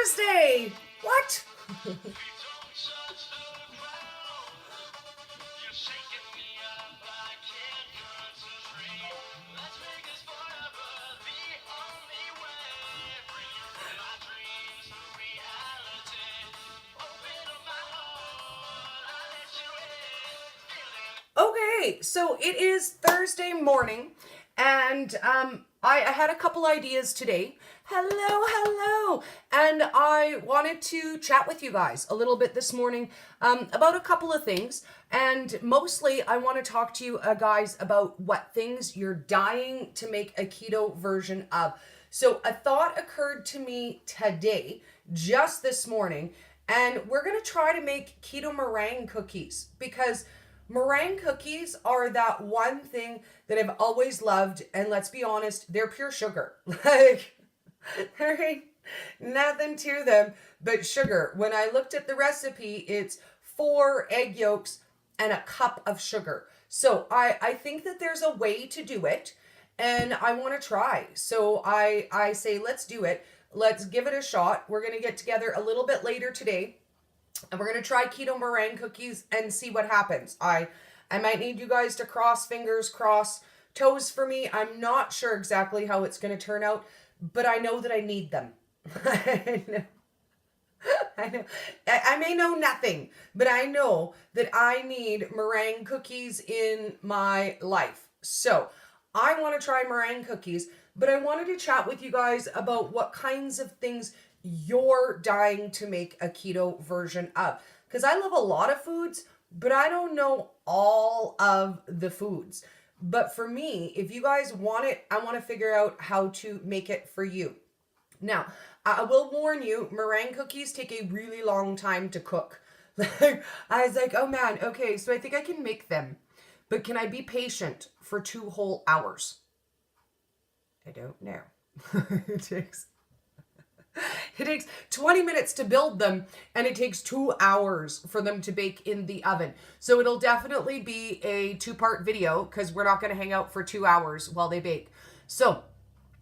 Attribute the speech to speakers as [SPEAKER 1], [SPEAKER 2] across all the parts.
[SPEAKER 1] Thursday! What? Okay, so it is Thursday morning, and I had a couple ideas today. Hello, and I wanted to chat with you guys a little bit this morning about a couple of things, and mostly I want to talk to you guys about what things you're dying to make a keto version of. So a thought occurred to me today, just this morning, and we're gonna try to make keto meringue cookies because meringue cookies are that one thing that I've always loved, and let's be honest, they're pure sugar. Like, there ain't nothing to them but sugar. When I looked at the recipe, it's 4 egg yolks and a cup of sugar. So I think that there's a way to do it, and I want to try. So I say, let's do it. Let's give it a shot. We're going to get together a little bit later today, and we're going to try keto meringue cookies and see what happens. I might need you guys to cross fingers, cross toes for me. I'm not sure exactly how it's going to turn out, but I know that I need them. I know. I know. I may know nothing, but I know that I need meringue cookies in my life. So I want to try meringue cookies, but I wanted to chat with you guys about what kinds of things you're dying to make a keto version of. Because I love a lot of foods, but I don't know all of the foods. But for me, if you guys want it, I want to figure out how to make it for you. Now, I will warn you, meringue cookies take a really long time to cook. I was like, oh man, okay, so I think I can make them. But can I be patient for 2 whole hours? I don't know. It takes 20 minutes to build them, and it takes 2 hours for them to bake in the oven. So it'll definitely be a 2-part video because we're not going to hang out for 2 hours while they bake. So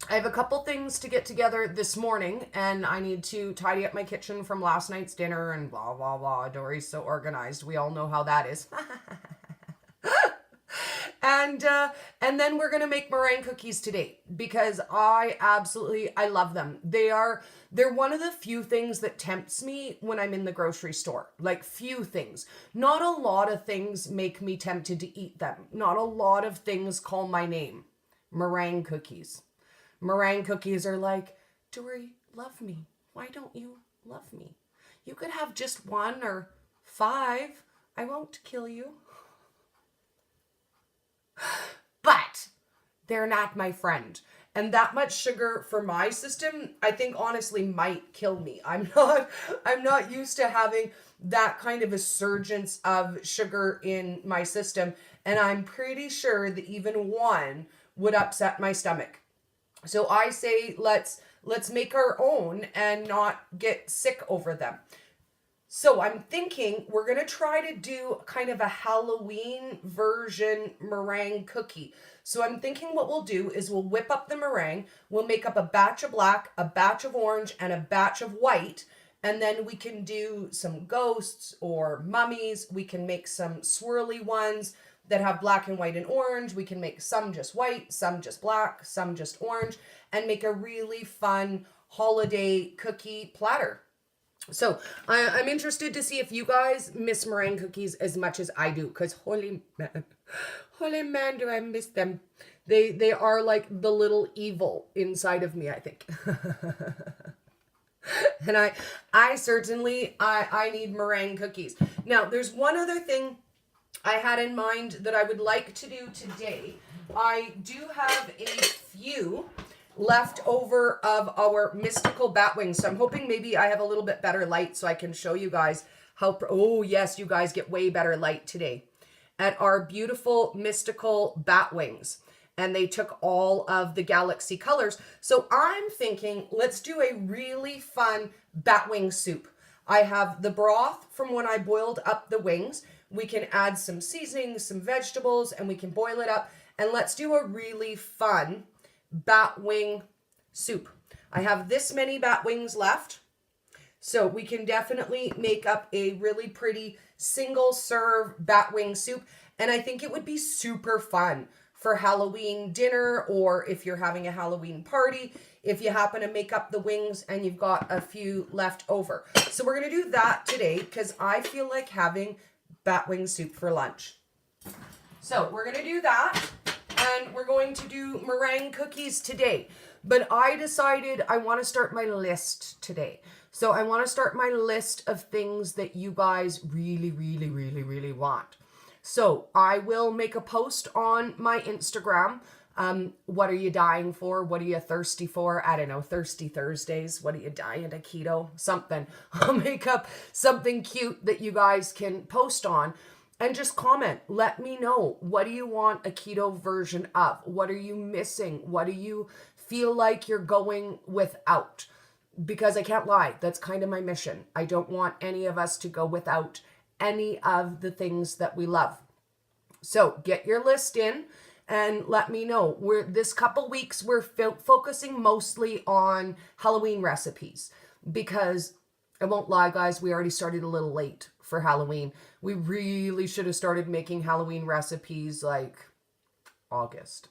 [SPEAKER 1] I have a couple things to get together this morning, and I need to tidy up my kitchen from last night's dinner and blah, blah, blah. Dory's so organized. We all know how that is. And then we're gonna make meringue cookies today because I love them. They're one of the few things that tempts me when I'm in the grocery store. Like, few things. Not a lot of things make me tempted to eat them. Not a lot of things call my name. Meringue cookies. Meringue cookies are like, Dory, love me. Why don't you love me? You could have just 1 or 5. I won't kill you. But they're not my friend. And that much sugar for my system, I think honestly might kill me. I'm not used to having that kind of a surgence of sugar in my system. And I'm pretty sure that even 1 would upset my stomach. So I say, let's make our own and not get sick over them. So I'm thinking we're going to try to do kind of a Halloween version meringue cookie. So I'm thinking what we'll do is we'll whip up the meringue, we'll make up a batch of black, a batch of orange, and a batch of white, and then we can do some ghosts or mummies. We can make some swirly ones that have black and white and orange. We can make some just white, some just black, some just orange, and make a really fun holiday cookie platter. So I'm interested to see if you guys miss meringue cookies as much as I do, because holy man, do I miss them. They are like the little evil inside of me, I think. And I certainly need meringue cookies. Now, there's one other thing I had in mind that I would like to do today. I do have a few left over of our mystical batwings. So I'm hoping maybe I have a little bit better light so I can show you guys how, oh yes, you guys get way better light today at our beautiful mystical batwings. And they took all of the galaxy colors. So I'm thinking, let's do a really fun batwing soup. I have the broth from when I boiled up the wings. We can add some seasonings, some vegetables, and we can boil it up. And let's do a really fun batwing soup. I have this many batwings left. So we can definitely make up a really pretty single serve Batwing soup. And I think it would be super fun for Halloween dinner, or if you're having a Halloween party, if you happen to make up the wings and you've got a few left over. So we're going to do that today because I feel like having Batwing soup for lunch. So we're going to do that, and we're going to do meringue cookies today. But I decided I want to start my list today. So I want to start my list of things that you guys really, really, really, really want. So I will make a post on my Instagram. What are you dying for? What are you thirsty for? I don't know, Thirsty Thursdays. What are you dying to keto? Something. I'll make up something cute that you guys can post on. And just comment. Let me know. What do you want a keto version of? What are you missing? What do you feel like you're going without? Because I can't lie, that's kind of my mission. I don't want any of us to go without any of the things that we love. So get your list in and let me know. This couple weeks, we're focusing mostly on Halloween recipes because I won't lie, guys, we already started a little late for Halloween. We really should have started making Halloween recipes like August.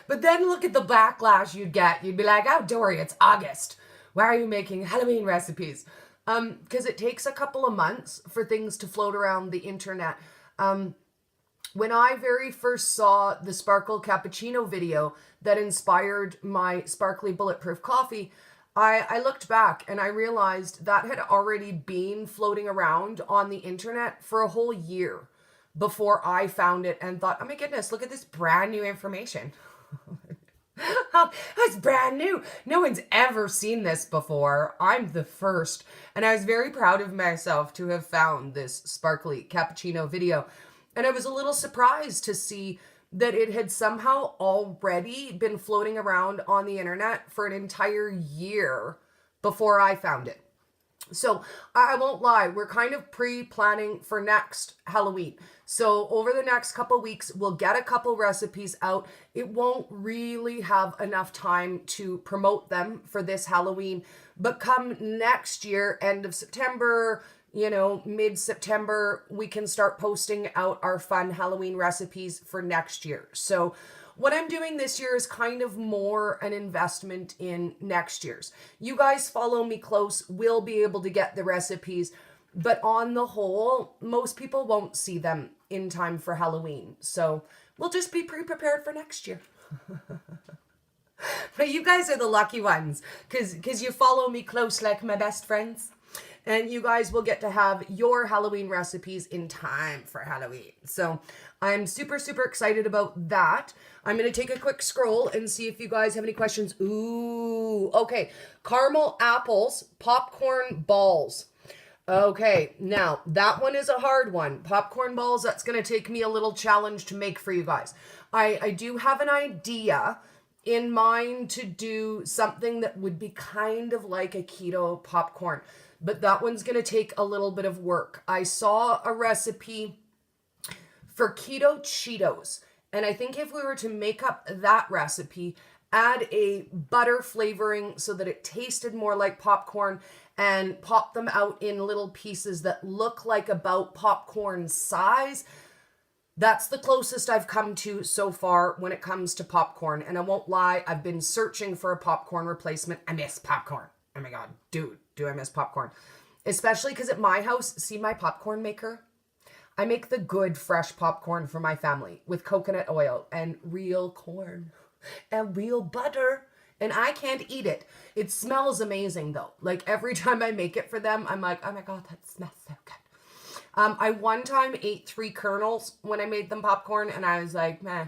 [SPEAKER 1] But then look at the backlash you'd get. You'd be like, oh, Dory, it's August. Why are you making Halloween recipes? Because it takes a couple of months for things to float around the internet. When I very first saw the Sparkle Cappuccino video that inspired my Sparkly Bulletproof Coffee, I looked back and I realized that had already been floating around on the internet for a whole year before I found it and thought, oh my goodness, look at this brand new information. That's brand new. No one's ever seen this before. I'm the first. And I was very proud of myself to have found this Sparkly Cappuccino video. And I was a little surprised to see that it had somehow already been floating around on the internet for an entire year before I found it. So I won't lie, we're kind of pre-planning for next Halloween. So over the next couple weeks, we'll get a couple recipes out. It won't really have enough time to promote them for this Halloween, but come next year, end of September, mid-September, we can start posting out our fun Halloween recipes for next year. So what I'm doing this year is kind of more an investment in next year's. You guys follow me close, will be able to get the recipes, but on the whole, most people won't see them in time for Halloween. So we'll just be pre-prepared for next year. But you guys are the lucky ones because you follow me close like my best friends. And you guys will get to have your Halloween recipes in time for Halloween. So I'm super, super excited about that. I'm going to take a quick scroll and see if you guys have any questions. Ooh, okay. Caramel apples, popcorn balls. Okay, now that one is a hard one. Popcorn balls, that's going to take me a little challenge to make for you guys. I do have an idea in mind to do something that would be kind of like a keto popcorn. But that one's going to take a little bit of work. I saw a recipe for keto Cheetos. And I think if we were to make up that recipe, add a butter flavoring so that it tasted more like popcorn and pop them out in little pieces that look like about popcorn size, that's the closest I've come to so far when it comes to popcorn. And I won't lie, I've been searching for a popcorn replacement. I miss popcorn. Oh my God, dude, do I miss popcorn? Especially because at my house, see my popcorn maker? I make the good fresh popcorn for my family with coconut oil and real corn and real butter. And I can't eat it. It smells amazing though. Like every time I make it for them, I'm like, oh my God, that smells so good. I one time ate 3 kernels when I made them popcorn and I was like, meh,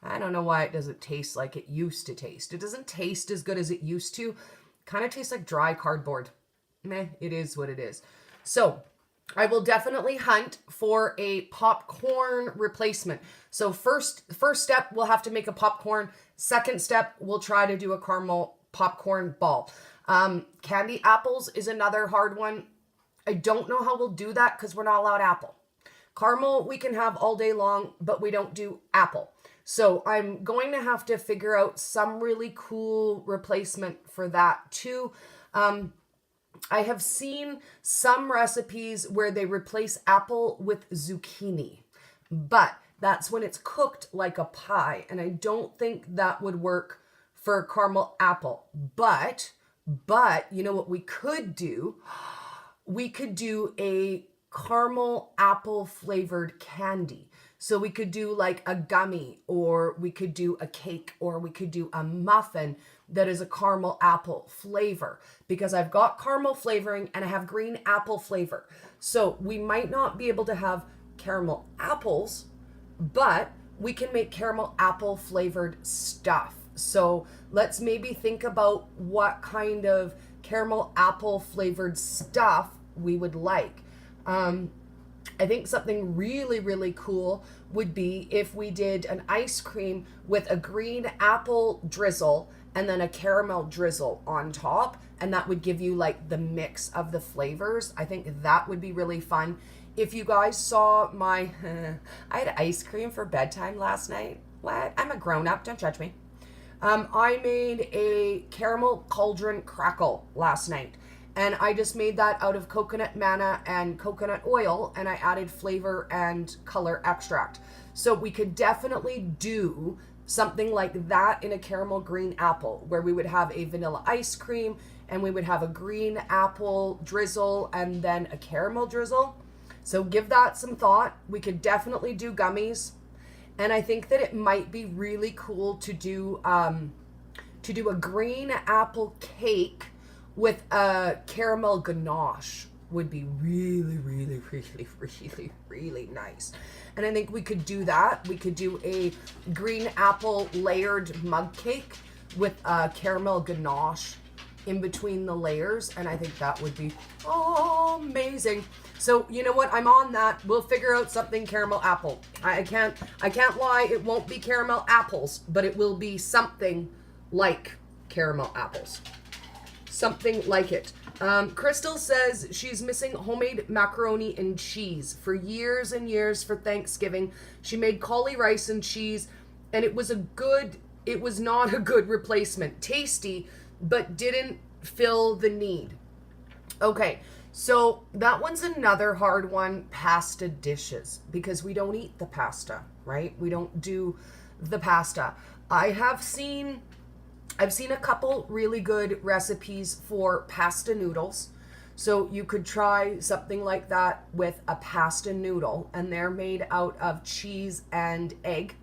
[SPEAKER 1] I don't know why it doesn't taste like it used to taste. It doesn't taste as good as it used to. Kind of tastes like dry cardboard. Meh, it is what it is. So I will definitely hunt for a popcorn replacement. So first step, we'll have to make a popcorn. Second step, we'll try to do a caramel popcorn ball. Candy apples is another hard one. I don't know how we'll do that because we're not allowed apple. Caramel we can have all day long, but we don't do apple. So I'm going to have to figure out some really cool replacement for that too. I have seen some recipes where they replace apple with zucchini, but that's when it's cooked like a pie, and I don't think that would work for caramel apple. But you know what we could do? We could do a caramel apple flavored candy. So we could do like a gummy, or we could do a cake, or we could do a muffin that is a caramel apple flavor, because I've got caramel flavoring and I have green apple flavor. So we might not be able to have caramel apples, but we can make caramel apple flavored stuff. So let's maybe think about what kind of caramel apple flavored stuff we would like. I think something really, really cool would be if we did an ice cream with a green apple drizzle and then a caramel drizzle on top. And that would give you like the mix of the flavors. I think that would be really fun. If you guys saw my, I had ice cream for bedtime last night. What? I'm a grown up, don't judge me. I made a caramel cauldron crackle last night. And I just made that out of coconut manna and coconut oil, and I added flavor and color extract. So we could definitely do something like that in a caramel green apple, where we would have a vanilla ice cream and we would have a green apple drizzle and then a caramel drizzle. So give that some thought. We could definitely do gummies. And I think that it might be really cool to do a green apple cake with a caramel ganache. Would be really, really, really, really, really nice. And I think we could do that. We could do a green apple layered mug cake with a caramel ganache in between the layers. And I think that would be amazing. So you know what? I'm on that. We'll figure out something caramel apple. I can't lie. It won't be caramel apples, but it will be something like caramel apples. Something like it. Crystal says she's missing homemade macaroni and cheese. For years and years for Thanksgiving, she made cauli rice and cheese, and it was not a good replacement. Tasty, but didn't fill the need. Okay, so that one's another hard one, pasta dishes, because we don't eat the pasta, right? We don't do the pasta. I've seen a couple really good recipes for pasta noodles. So you could try something like that with a pasta noodle, and they're made out of cheese and egg.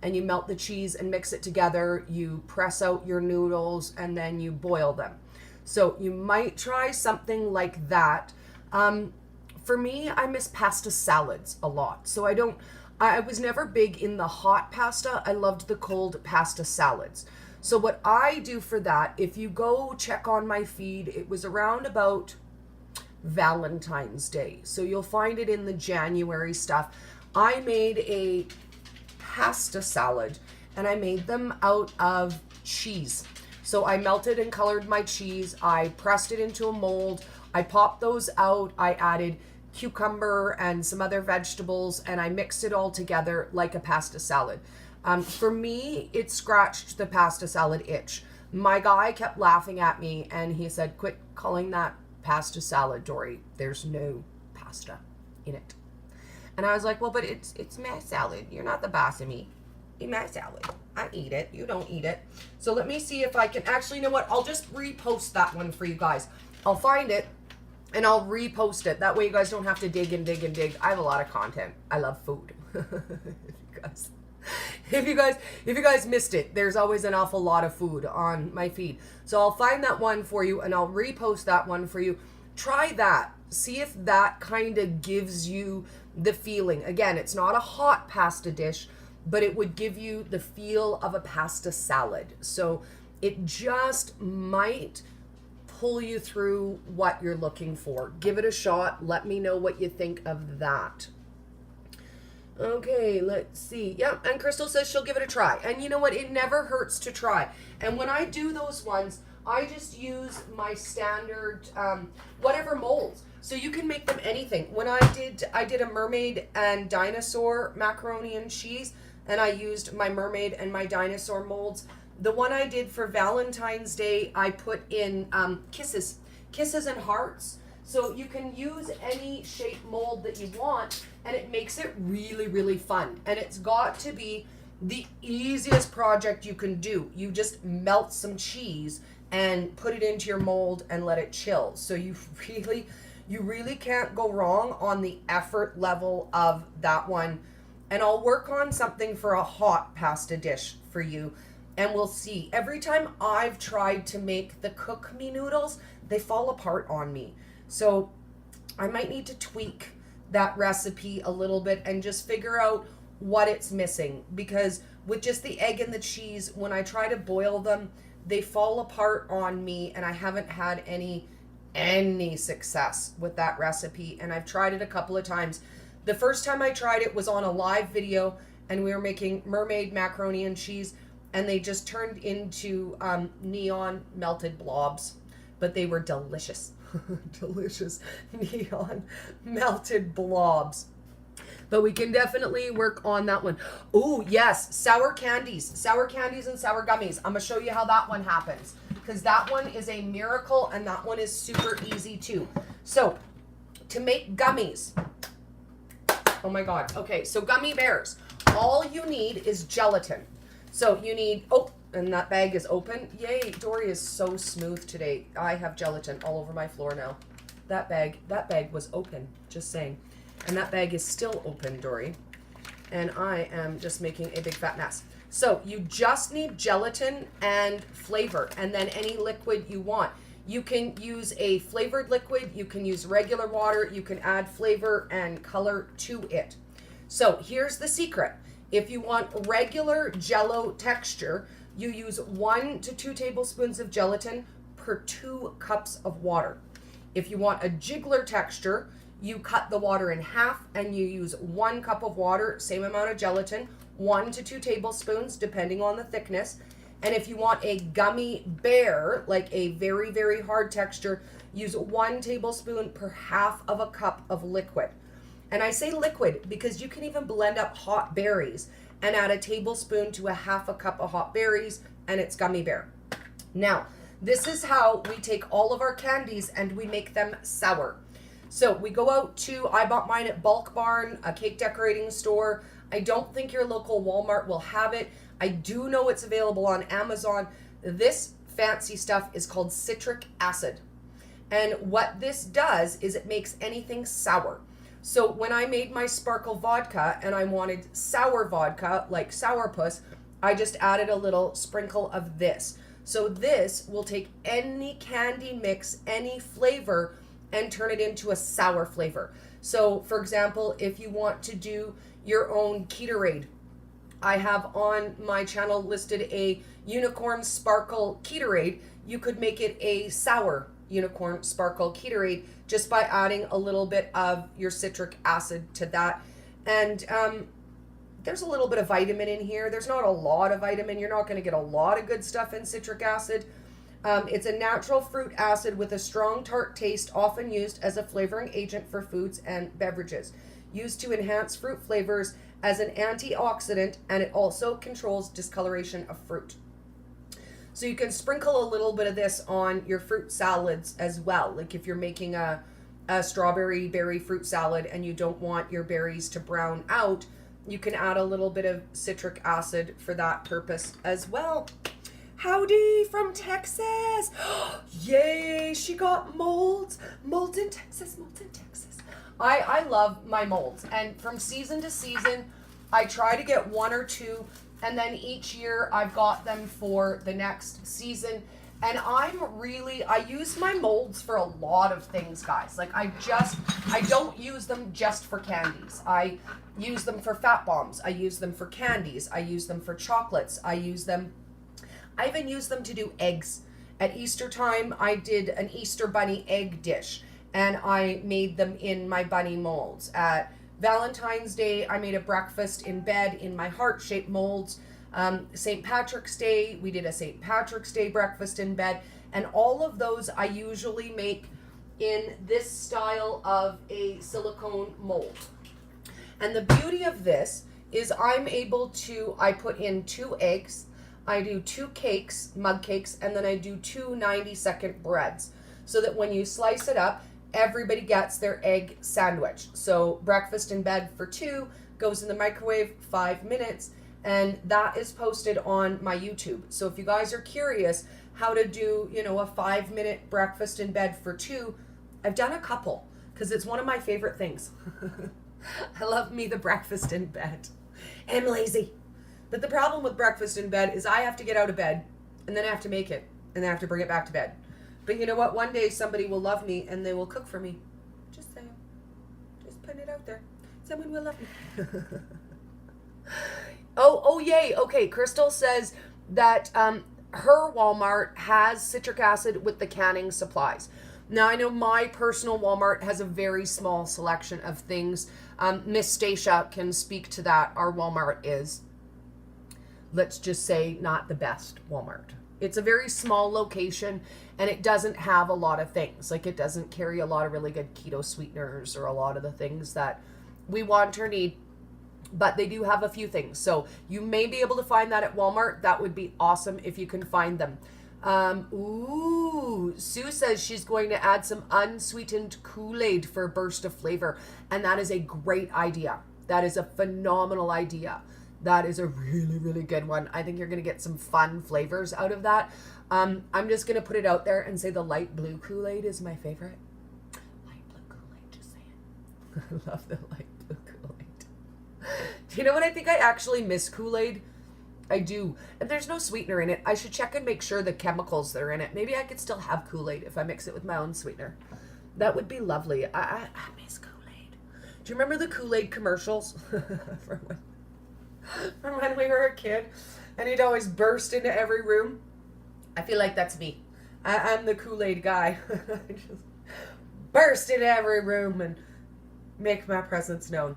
[SPEAKER 1] And you melt the cheese and mix it together. You press out your noodles and then you boil them. So you might try something like that. For me, I miss pasta salads a lot. So I was never big in the hot pasta. I loved the cold pasta salads. So what I do for that, if you go check on my feed, it was around about Valentine's Day. So you'll find it in the January stuff. I made a pasta salad, and I made them out of cheese. So I melted and colored my cheese. I pressed it into a mold. I popped those out. I added cucumber and some other vegetables, and I mixed it all together like a pasta salad. For me, it scratched the pasta salad itch. My guy kept laughing at me, and he said, "Quit calling that pasta salad, Dory. There's no pasta in it." And I was like, "Well, but it's my salad. You're not the boss of me. Eat my salad. I eat it. You don't eat it." So let me see if I can actually, you know what? I'll just repost that one for you guys. I'll find it and I'll repost it. That way you guys don't have to dig and dig and dig. I have a lot of content. I love food. If you guys missed it, there's always an awful lot of food on my feed. So I'll find that one for you and I'll repost that one for you. Try that. See if that kind of gives you the feeling. Again, it's not a hot pasta dish, but it would give you the feel of a pasta salad. So it just might pull you through what you're looking for. Give it a shot. Let me know what you think of that. Okay, let's see. Yeah, and Crystal says she'll give it a try. And you know what? It never hurts to try. And when I do those ones, I just use my standard whatever molds. So you can make them anything. When I did a Mermaid and Dinosaur macaroni and cheese, and I used my Mermaid and my Dinosaur molds. The one I did for Valentine's Day, I put in kisses and hearts. So you can use any shape mold that you want, and it makes it really, really fun. And it's got to be the easiest project you can do. You just melt some cheese and put it into your mold and let it chill. So you really can't go wrong on the effort level of that one. And I'll work on something for a hot pasta dish for you, and we'll see. Every time I've tried to make the cook me noodles, they fall apart on me. So I might need to tweak that recipe a little bit and just figure out what it's missing, because with just the egg and the cheese, when I try to boil them, they fall apart on me, and I haven't had any success with that recipe. And I've tried it a couple of times. The first time I tried it was on a live video, and we were making mermaid macaroni and cheese, and they just turned into neon melted blobs, but they were delicious. Delicious neon melted blobs. But we can definitely work on that one. Oh, yes, sour candies and sour gummies. I'm going to show you how that one happens, because that one is a miracle, and that one is super easy too. So to make gummies, oh my God. Okay, so gummy bears, all you need is gelatin. So you need, oh, and that bag is open. Yay, Dory is so smooth today. I have gelatin all over my floor now. That bag was open, just saying. And that bag is still open, Dory. And I am just making a big fat mess. So you just need gelatin and flavor, and then any liquid you want. You can use a flavored liquid, you can use regular water, you can add flavor and color to it. So here's the secret. If you want regular Jell-O texture, you use 1 to 2 tablespoons of gelatin per 2 cups of water. If you want a jiggler texture, you cut the water in half and you use 1 cup of water, same amount of gelatin, 1 to 2 tablespoons, depending on the thickness. And if you want a gummy bear, like a very, very hard texture, use 1 tablespoon per half of a cup of liquid. And I say liquid because you can even blend up hot berries and add a tablespoon to a half a cup of hot berries, and it's gummy bear. Now, this is how we take all of our candies and we make them sour. So we go out to, I bought mine at Bulk Barn, a cake decorating store. I don't think your local Walmart will have it. I do know it's available on Amazon. This fancy stuff is called citric acid. And what this does is it makes anything sour. So when I made my sparkle vodka and I wanted sour vodka, like sourpuss, I just added a little sprinkle of this. So this will take any candy mix, any flavor, and turn it into a sour flavor. So for example, if you want to do your own Ketorade, I have on my channel listed a unicorn sparkle Ketorade. You could make it a sour unicorn sparkle Ketorade just by adding a little bit of your citric acid to that. And there's a little bit of vitamin in here. There's not a lot of vitamin. You're not going to get a lot of good stuff in citric acid. It's a natural fruit acid with a strong tart taste, often used as a flavoring agent for foods and beverages. Used to enhance fruit flavors as an antioxidant, and it also controls discoloration of fruit. So you can sprinkle a little bit of this on your fruit salads as well. Like if you're making a strawberry berry fruit salad and you don't want your berries to brown out, you can add a little bit of citric acid for that purpose as well. Howdy from Texas. Yay, she got molds. Molds in Texas, molds in Texas. I love my molds. And from season to season, I try to get 1 or 2. And then each year I've got them for the next season. And I use my molds for a lot of things, guys. Like I don't use them just for candies. I use them for fat bombs. I use them for candies. I use them for chocolates. I even use them to do eggs. At Easter time, I did an Easter bunny egg dish, and I made them in my bunny molds. At Valentine's Day, I made a breakfast in bed in my heart-shaped molds. St. Patrick's Day, we did a St. Patrick's Day breakfast in bed, and all of those I usually make in this style of a silicone mold. And the beauty of this is I put in 2 eggs, I do 2 cakes, mug cakes, and then I do 2 90-second breads, so that when you slice it up, everybody gets their egg sandwich. So breakfast in bed for 2, goes in the microwave 5 minutes, and that is posted on my YouTube. So if you guys are curious how to do, a 5-minute breakfast in bed for 2, I've done a couple because it's one of my favorite things. I love me the breakfast in bed. I'm lazy. But the problem with breakfast in bed is I have to get out of bed and then I have to make it and then I have to bring it back to bed. But you know what? One day somebody will love me and they will cook for me. Just saying. Just putting it out there. Someone will love me. Oh, yay. Okay, Crystal says that her Walmart has citric acid with the canning supplies. Now, I know my personal Walmart has a very small selection of things. Miss Stacia can speak to that. Our Walmart is, let's just say, not the best Walmart. It's a very small location, and it doesn't have a lot of things. Like, it doesn't carry a lot of really good keto sweeteners or a lot of the things that we want or need. But they do have a few things. So you may be able to find that at Walmart. That would be awesome if you can find them. Sue says she's going to add some unsweetened Kool-Aid for a burst of flavor. And that is a great idea. That is a phenomenal idea. That is a really, really good one. I think you're going to get some fun flavors out of that. I'm just going to put it out there and say the light blue Kool-Aid is my favorite. Light blue Kool-Aid, just saying. I love the light blue Kool-Aid. Do you know what I think? I actually miss Kool-Aid. I do. And there's no sweetener in it. I should check and make sure the chemicals that are in it. Maybe I could still have Kool-Aid if I mix it with my own sweetener. That would be lovely. I miss Kool-Aid. Do you remember the Kool-Aid commercials? From when we were a kid? And he'd always burst into every room. I feel like that's me. I'm the Kool-Aid guy. I just burst into every room and make my presence known.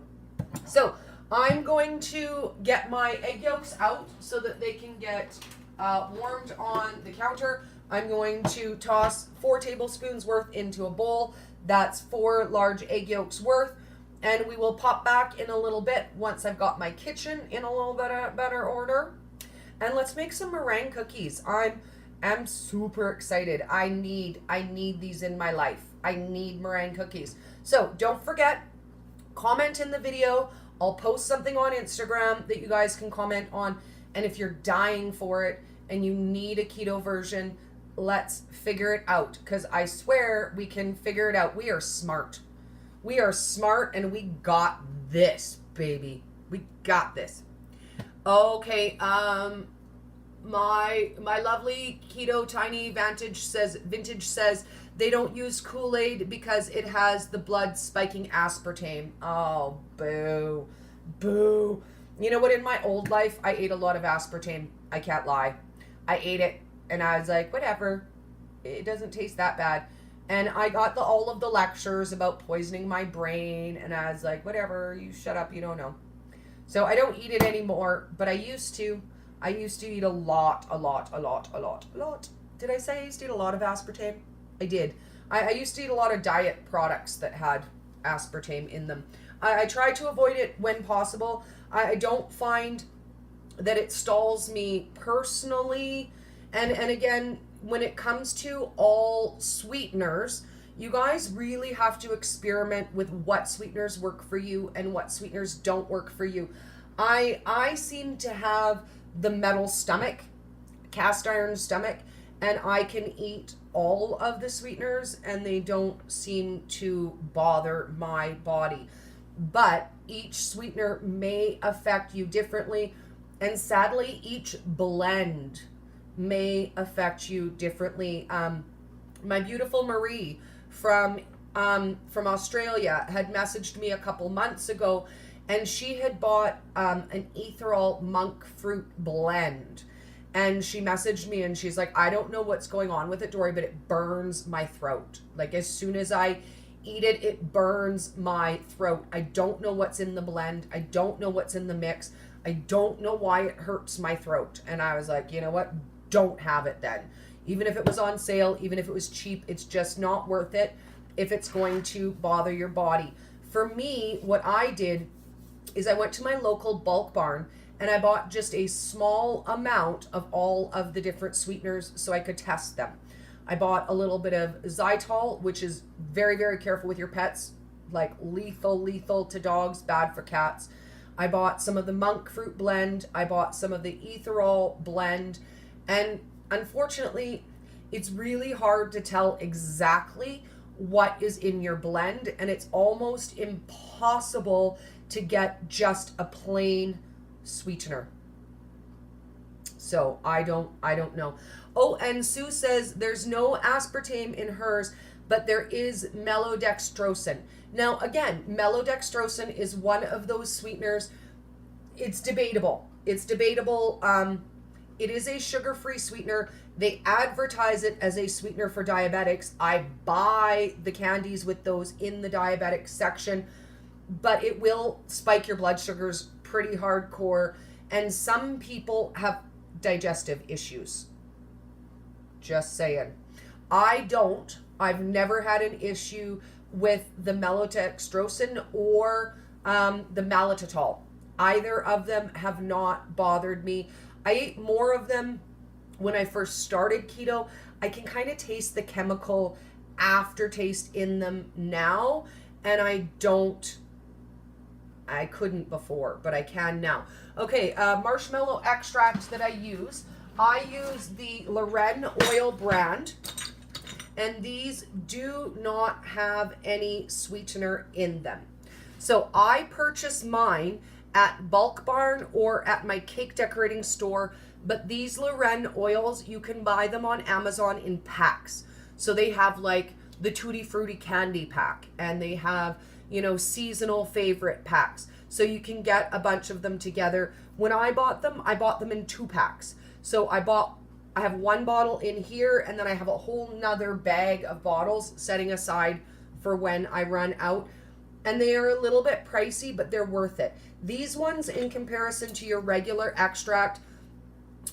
[SPEAKER 1] So I'm going to get my egg yolks out so that they can get warmed on the counter. I'm going to toss 4 tablespoons worth into a bowl. That's 4 large egg yolks worth. And we will pop back in a little bit once I've got my kitchen in a little bit better order. And let's make some meringue cookies. I'm super excited. I need these in my life. I need meringue cookies. So don't forget, comment in the video. I'll post something on Instagram that you guys can comment on. And if you're dying for it and you need a keto version, let's figure it out. Because I swear we can figure it out. We are smart. We are smart and we got this, baby. We got this. Okay, my lovely keto tiny vintage says they don't use Kool-Aid because it has the blood spiking aspartame. Oh, boo. Boo. You know what? In my old life, I ate a lot of aspartame. I can't lie. I ate it and I was like, whatever. It doesn't taste that bad. And I got all of the lectures about poisoning my brain, and I was like, whatever, you shut up, you don't know. So I don't eat it anymore, but I used to. I used to eat a lot. Did I say I used to eat a lot of aspartame? I did. I used to eat a lot of diet products that had aspartame in them. I try to avoid it when possible. I don't find that it stalls me personally. And again, when it comes to all sweeteners, you guys really have to experiment with what sweeteners work for you and what sweeteners don't work for you. I seem to have the metal stomach, cast iron stomach, and I can eat all of the sweeteners and they don't seem to bother my body. But each sweetener may affect you differently, and sadly each blend may affect you differently. My beautiful Marie from Australia had messaged me a couple months ago, and she had bought an ethereal monk fruit blend, and she messaged me and she's like, I don't know what's going on with it, Dory, but it burns my throat. Like, as soon as I eat it, it burns my throat. I don't know what's in the blend. I don't know what's in the mix. I don't know why it hurts my throat. And I was like, you know what? Don't have it then. Even if it was on sale, even if it was cheap, it's just not worth it if it's going to bother your body. For me, what I did is I went to my local bulk barn and I bought just a small amount of all of the different sweeteners so I could test them. I bought a little bit of xylitol, which is very, very careful with your pets, like lethal to dogs, bad for cats. I bought some of the monk fruit blend. I bought some of the etherol blend. And unfortunately, it's really hard to tell exactly what is in your blend, and it's almost impossible to get just a plain sweetener. So I don't know. Oh, and Sue says there's no aspartame in hers, but there is maltodextrosin. Now again, maltodextrosin is one of those sweeteners. It's debatable. It is a sugar-free sweetener. They advertise it as a sweetener for diabetics. I buy the candies with those in the diabetic section, but it will spike your blood sugars pretty hardcore, and some people have digestive issues. Just saying. I don't. I've never had an issue with the maltodextrosin or the maltitol. Either of them have not bothered me. I ate more of them when I first started keto. I can kind of taste the chemical aftertaste in them now, and I couldn't before, but I can now. Okay, marshmallow extract that I use the Loren oil brand, and these do not have any sweetener in them. So I purchase mine at Bulk Barn or at my cake decorating store, but these Loren oils, you can buy them on Amazon in packs. So they have like the Tutti Frutti candy pack, and they have, seasonal favorite packs. So you can get a bunch of them together. When I bought them in 2 packs. So I have 1 bottle in here, and then I have a whole nother bag of bottles setting aside for when I run out. And they are a little bit pricey, but they're worth it. These ones, in comparison to your regular extract,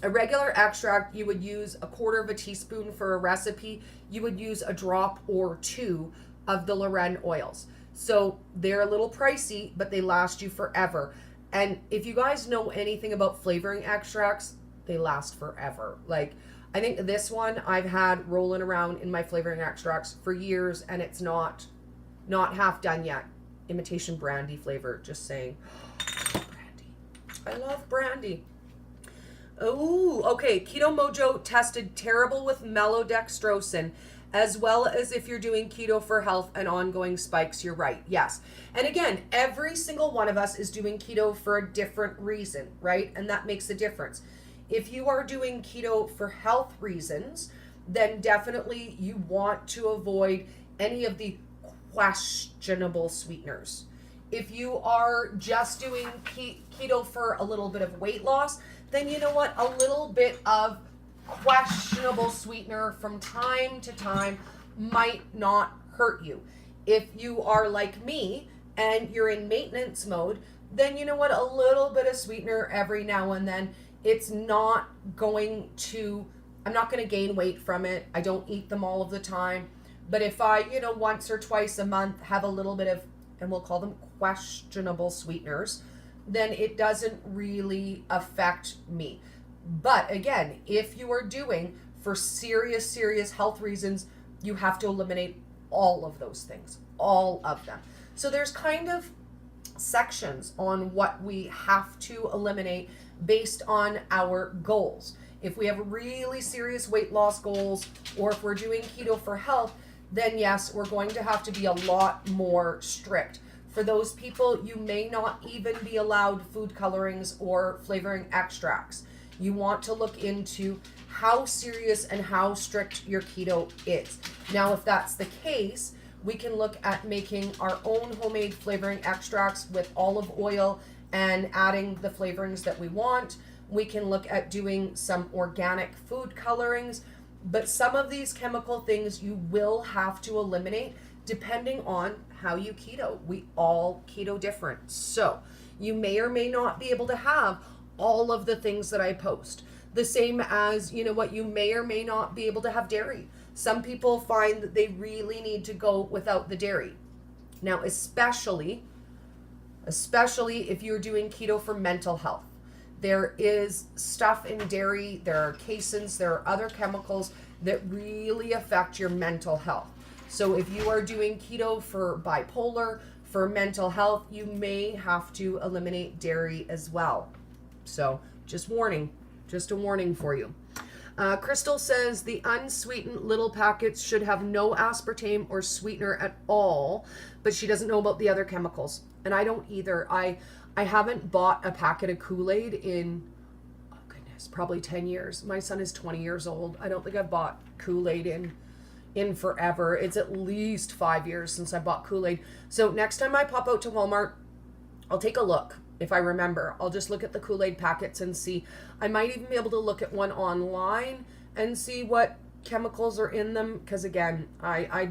[SPEAKER 1] a regular extract, you would use 1/4 teaspoon for a recipe. You would use a drop or 2 of the Loren oils. So they're a little pricey, but they last you forever. And if you guys know anything about flavoring extracts, they last forever. Like, I think this one I've had rolling around in my flavoring extracts for years, and it's not half done yet. Imitation brandy flavor, just saying. Brandy. I love brandy. Oh, okay. Keto Mojo tested terrible with maltodextrosin, as well as if you're doing keto for health and ongoing spikes. You're right. Yes. And again, every single one of us is doing keto for a different reason, right? And that makes a difference. If you are doing keto for health reasons, then definitely you want to avoid any of the questionable sweeteners. If you are just doing keto for a little bit of weight loss, then you know what? A little bit of questionable sweetener from time to time might not hurt you. If you are like me and you're in maintenance mode, then you know what? A little bit of sweetener every now and then, it's not going to, I'm not going to gain weight from it. I don't eat them all of the time. But if I, once or twice a month have a little bit of, and we'll call them questionable sweeteners, then it doesn't really affect me. But again, if you are doing for serious health reasons, you have to eliminate all of those things, all of them. So there's kind of sections on what we have to eliminate based on our goals. If we have really serious weight loss goals, or if we're doing keto for health, then yes, we're going to have to be a lot more strict. For those people, you may not even be allowed food colorings or flavoring extracts. You want to look into how serious and how strict your keto is. Now, if that's the case, we can look at making our own homemade flavoring extracts with olive oil and adding the flavorings that we want. We can look at doing some organic food colorings, but some of these chemical things you will have to eliminate depending on how you keto. We all keto different. So you may or may not be able to have all of the things that I post. The same as, you may or may not be able to have dairy. Some people find that they really need to go without the dairy. Now, especially especially if you're doing keto for mental health. There is stuff in dairy, there are caseins, there are other chemicals that really affect your mental health. So if you are doing keto for bipolar, for mental health, you may have to eliminate dairy as well. So just a warning for you. Crystal says the unsweetened little packets should have no aspartame or sweetener at all, but she doesn't know about the other chemicals. And I don't either. I haven't bought a packet of Kool-Aid in, oh goodness, probably 10 years. My son is 20 years old. I don't think I've bought Kool-Aid in forever. It's at least 5 years since I bought Kool-Aid. So next time I pop out to Walmart, I'll take a look. If I remember, I'll just look at the Kool-Aid packets and see. I might even be able to look at one online and see what chemicals are in them. Because again, I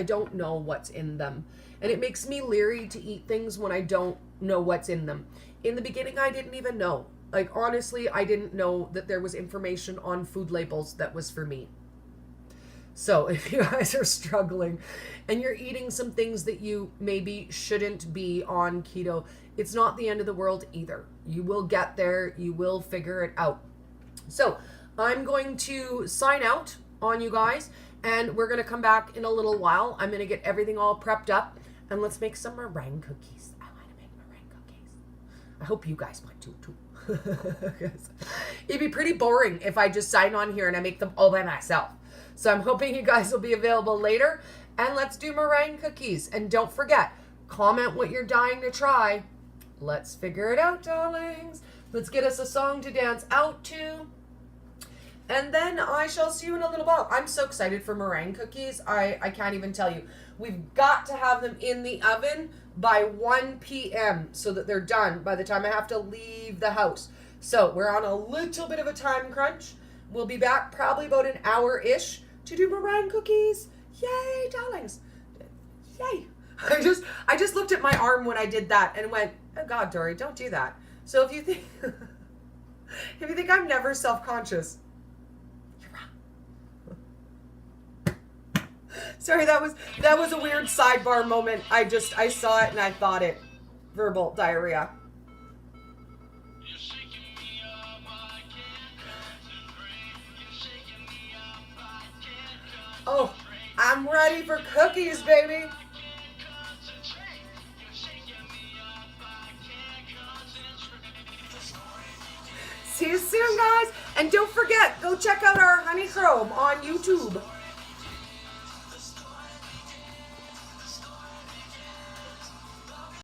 [SPEAKER 1] don't know what's in them. And it makes me leery to eat things when I don't know what's in them. In the beginning, I didn't even know. Like, honestly, I didn't know that there was information on food labels that was for me. So if you guys are struggling and you're eating some things that you maybe shouldn't be on keto, it's not the end of the world either. You will get there. You will figure it out. So I'm going to sign out on you guys, and we're going to come back in a little while. I'm going to get everything all prepped up, and let's make some meringue cookies. I want to make meringue cookies. I hope you guys want to too. It'd be pretty boring if I just sign on here and I make them all by myself. So I'm hoping you guys will be available later, and let's do meringue cookies. And don't forget, comment what you're dying to try. Let's figure it out, darlings. Let's get us a song to dance out to. And then I shall see you in a little while. I'm so excited for meringue cookies. I can't even tell you. We've got to have them in the oven by 1 p.m. so that they're done by the time I have to leave the house. So we're on a little bit of a time crunch. We'll be back probably about an hour-ish to do meringue cookies. Yay, darlings. Yay. I just looked at my arm when I did that and went, oh God, Dory, don't do that. So if you think I'm never self-conscious, you're wrong. Sorry, that was a weird sidebar moment. I saw it and I thought it. Verbal diarrhea. Oh, I'm ready for cookies, baby. See you soon, guys. And don't forget, go check out our honeycomb on YouTube.